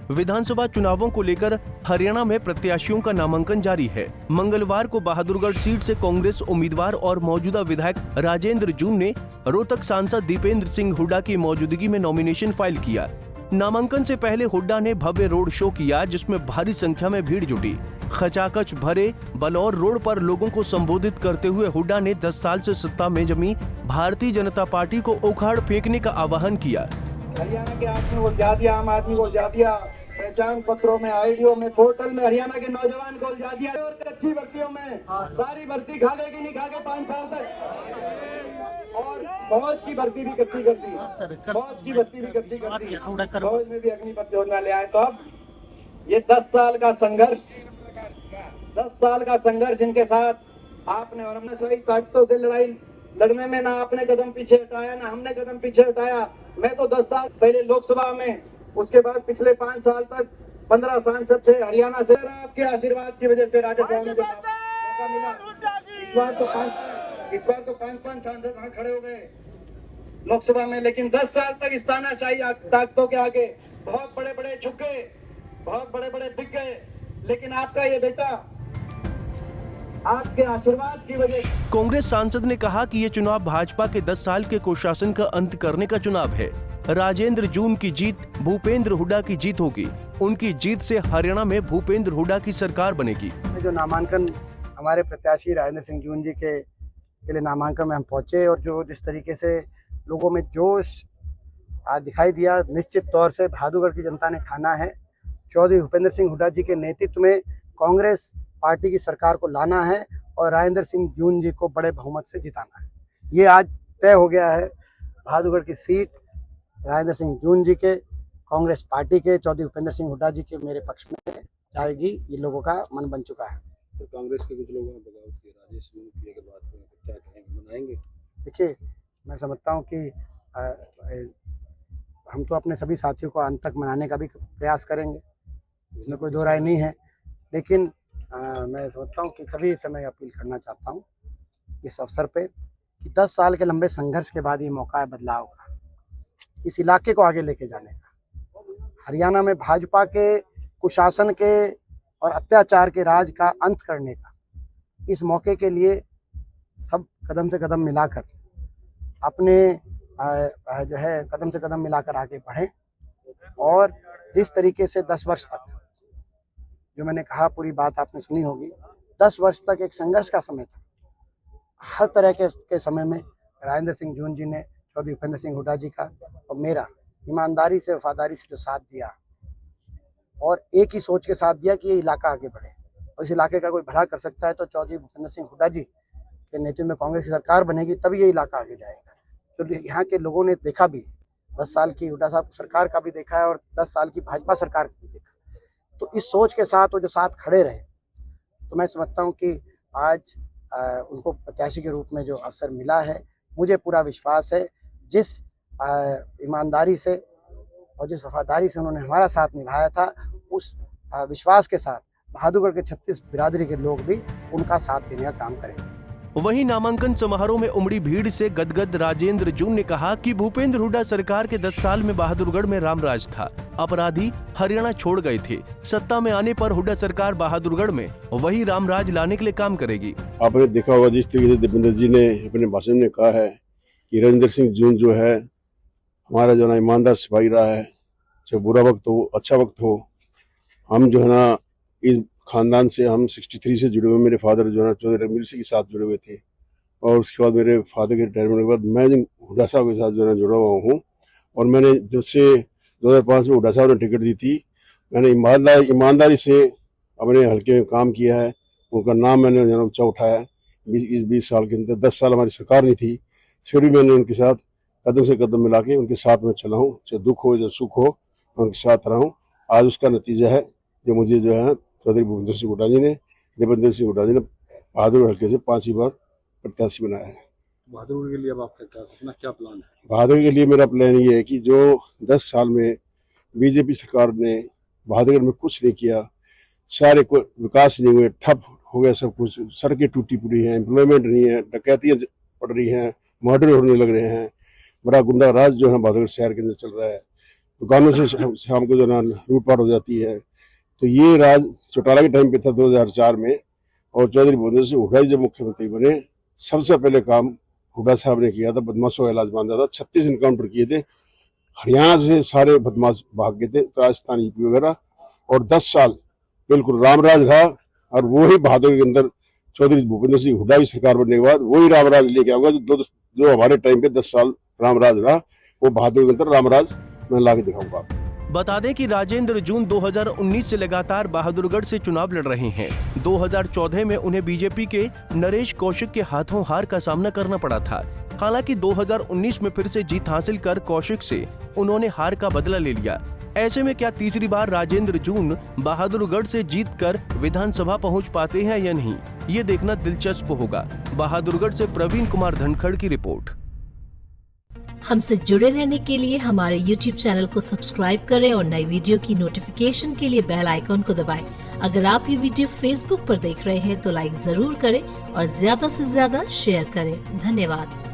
विधानसभा चुनावों को लेकर हरियाणा में प्रत्याशियों का नामांकन जारी है। मंगलवार को बहादुरगढ़ सीट से कांग्रेस उम्मीदवार और मौजूदा विधायक राजेंद्र जून ने रोहतक सांसद दीपेंद्र सिंह हुड्डा की मौजूदगी में नॉमिनेशन फाइल किया। नामांकन से पहले हुड्डा ने भव्य रोड शो किया, जिसमें भारी संख्या में भीड़ जुटी। खचाखच भरे बलौर रोड पर लोगों को संबोधित करते हुए हुड्डा ने 10 साल से सत्ता में जमी भारतीय जनता पार्टी को उखाड़ फेंकने का आह्वान किया। हरियाणा के आदमी को उलझा दिया, आम आदमी को उलझा दिया, पहचान पत्रों में, आईडियो में, पोर्टल में हरियाणा के नौजवान को उलझा दिया और कच्ची भर्तियों में सारी भर्ती खा गए कि नहीं खा गए 5 साल तक। और फौज की भर्ती भी कच्ची कर दी, फौज की भर्ती भी कच्ची कर दी, फौज में भी अग्निपथ योजना ले आए। तो अब ये 10 साल का संघर्ष, 10 साल का संघर्ष इनके साथ आपने और हमने सही ताकतों से लड़ाई लड़ने में ना आपने कदम पीछे हटाया, ना हमने कदम पीछे हटाया। मैं तो 10 साल पहले लोकसभा में, उसके बाद पिछले 5 साल तक 15 सांसद थे हरियाणा से। आपके आशीर्वाद की वजह से राज्यसभा में मौका मिला। इस बार तो 5 सांसद वहां खड़े हो गए लोकसभा में, लेकिन 10 साल तक इस तानाशाही ताकतों के आगे बहुत बड़े बड़े झुक गए, बहुत बड़े बड़े बिक गए। लेकिन आपका ये बेटा आपके आशीर्वाद की वजह। कांग्रेस सांसद ने कहा कि ये चुनाव भाजपा के 10 साल के कुशासन का अंत करने का चुनाव है। राजेंद्र जून की जीत लिए हुड्डा की जीत होगी। उनकी जीत से हरियाणा में भूपेंद्र हुड्डा की सरकार बनेगी। जो नामांकन हमारे प्रत्याशी राजेंद्र सिंह जून जी के लिए नामांकन में हम पहुंचे और जो जिस तरीके से लोगों में जोश आज दिखाई दिया, निश्चित तौर से बहादुरगढ़ की जनता ने ठाना है चौधरी भूपेंद्र सिंह हुड्डा जी के नेतृत्व में कांग्रेस पार्टी की सरकार को लाना है और राजेंद्र सिंह जून जी को बड़े बहुमत से जिताना है। ये आज तय हो गया है। बहादुरगढ़ की सीट राजेंद्र सिंह जून जी के, कांग्रेस पार्टी के चौधरी भूपेंद्र सिंह हुड्डा जी के मेरे पक्ष में जाएगी। ये लोगों का मन बन चुका है। तो कांग्रेस के कुछ लोगों ने बगावत की, राजेश जून की अगर बात करें तो क्या कहेंगे, मनाएंगे? देखिए, मैं समझता हूँ कि हम तो अपने सभी साथियों को अंत तक मनाने का भी प्रयास करेंगे, इसमें कोई दो राय नहीं है। लेकिन मैं समझता हूँ कि सभी से मैं अपील करना चाहता हूँ इस अवसर पे कि 10 साल के लंबे संघर्ष के बाद ये मौका है बदलाव का, इस इलाके को आगे लेके जाने का। हरियाणा में भाजपा के कुशासन के और अत्याचार के राज का अंत करने का इस मौके के लिए सब कदम से कदम मिलाकर अपने जो है कदम से कदम मिलाकर आगे बढ़ें। और जिस तरीके से 10 वर्ष तक, जो मैंने कहा पूरी बात आपने सुनी होगी, 10 वर्ष तक एक संघर्ष का समय था। हर तरह के समय में राजेंद्र सिंह जून जी ने चौधरी भूपेंद्र सिंह हुड्डा जी का और मेरा ईमानदारी से, वफादारी से जो साथ दिया और एक ही सोच के साथ दिया कि ये इलाका आगे बढ़े और इस इलाके का कोई भला कर सकता है तो चौधरी भूपेंद्र सिंह हुड्डा जी के नेतृत्व में कांग्रेस की सरकार बनेगी, तभी ये इलाका आगे जाएगा। तो यहाँ के लोगों ने देखा भी, 10 साल की हुड्डा साहब सरकार का भी देखा है और 10 साल की भाजपा सरकार का भी देखा। तो इस सोच के साथ वो जो साथ खड़े रहे, तो मैं समझता हूँ कि आज उनको प्रत्याशी के रूप में जो अवसर मिला है, मुझे पूरा विश्वास है जिस ईमानदारी से और जिस वफादारी से उन्होंने हमारा साथ निभाया था, उस विश्वास के साथ बहादुरगढ़ के 36 बिरादरी के लोग भी उनका साथ देने का काम करेंगे। वहीं नामांकन समारोह में उमड़ी भीड़ से गदगद राजेंद्र जून ने कहा कि भूपेंद्र हुड्डा सरकार के 10 साल में बहादुरगढ़ में रामराज था। अपराधी हरियाणा छोड़ गए थे। सत्ता में आने पर हुड्डा सरकार बहादुरगढ़ में वही रामराज लाने के लिए काम करेगी। आपने देखा होगा जिस तरीके से दीपेंद्र जी ने अपने भाषण में कहा है कि राजेंद्र सिंह जून जो है हमारा जो है ईमानदार सिपाही रहा है, चाहे बुरा वक्त हो अच्छा वक्त हो। हम जो है ना इस खानदान से, हम 63 से जुड़े हुए, मेरे फादर जो है चौधरी रघुवीर सिंह के साथ जुड़े हुए थे और उसके बाद मेरे फादर के रिटायरमेंट के बाद मैं हुड्डा साहब के साथ जो है जुड़ा हुआ हूँ। और मैंने जब से 2005 में हुड्डा साहब ने टिकट दी थी, मैंने ईमानदारी से अपने हल्के में काम किया है। उनका नाम मैंने ऊँचा उठाया। 20 साल के अंदर 10 साल हमारी सरकार नहीं थी, फिर भी मैंने उनके साथ कदम से कदम मिला के उनके साथ में चला हूँ। चाहे दुख हो चाहे सुख हो, मैं उनके साथ रहा हूँ। आज उसका नतीजा है जो मुझे जो है चौधरी भूपेंद्र सिंह हुड्डा जी ने, दीपेंद्र सिंह हुड्डा जी ने बहादुरगढ़ हल्के से 5 बार प्रत्याशी बनाया है। बहादुरगढ़ के लिए अब आपका क्या प्लान है? बहादुरगढ़ के लिए मेरा प्लान ये है कि जो 10 साल में बीजेपी सरकार ने बहादुरगढ़ में कुछ नहीं किया, सारे को विकास नहीं हुए, ठप हो गया सब कुछ, सड़कें टूटी पड़ी हैं, एम्प्लॉयमेंट नहीं है, डकैतियाँ पड़ रही हैं, मर्डर होने लग रहे हैं, बड़ा गुंडा राज जो है बहादुरगढ़ शहर के अंदर चल रहा है। दुकानों से शाम को जो ना लूटपाट हो जाती है। तो ये राज चौटाला के टाइम पे था 2004 में, और चौधरी भूपेंद्र सिंह हुड्डा जब मुख्यमंत्री बने, सबसे पहले काम हुड्डा साहब ने किया था, बदमाशों का इलाज बांधा था। 36 इनकाउंटर किए थे, हरियाणा से सारे बदमाश भाग गए थे, राजस्थान यूपी वगैरह, और 10 साल बिल्कुल रामराज रहा। और वही बहादुर के अंदर चौधरी भूपेंद्र सिंह हुड्डा की सरकार बनने के बाद वही रामराज लेके आऊंगा, जो हमारे टाइम पे 10 साल रामराज रहा, वो बहादुर के अंदर रामराज मैं ला के दिखाऊंगा आपको। बता दें कि राजेंद्र जून 2019 से लगातार बहादुरगढ़ से चुनाव लड़ रहे हैं। 2014 में उन्हें बीजेपी के नरेश कौशिक के हाथों हार का सामना करना पड़ा था। हालांकि 2019 में फिर से जीत हासिल कर कौशिक से उन्होंने हार का बदला ले लिया। ऐसे में क्या तीसरी बार राजेंद्र जून बहादुरगढ़ से जीतकर विधानसभा पहुंच पाते हैं या नहीं, ये देखना दिलचस्प होगा। बहादुरगढ़ से प्रवीण कुमार धनखड़ की रिपोर्ट। हमसे जुड़े रहने के लिए हमारे YouTube चैनल को सब्सक्राइब करें और नई वीडियो की नोटिफिकेशन के लिए बेल आइकॉन को दबाएं। अगर आप ये वीडियो Facebook पर देख रहे हैं तो लाइक जरूर करें और ज्यादा से ज्यादा शेयर करें। धन्यवाद।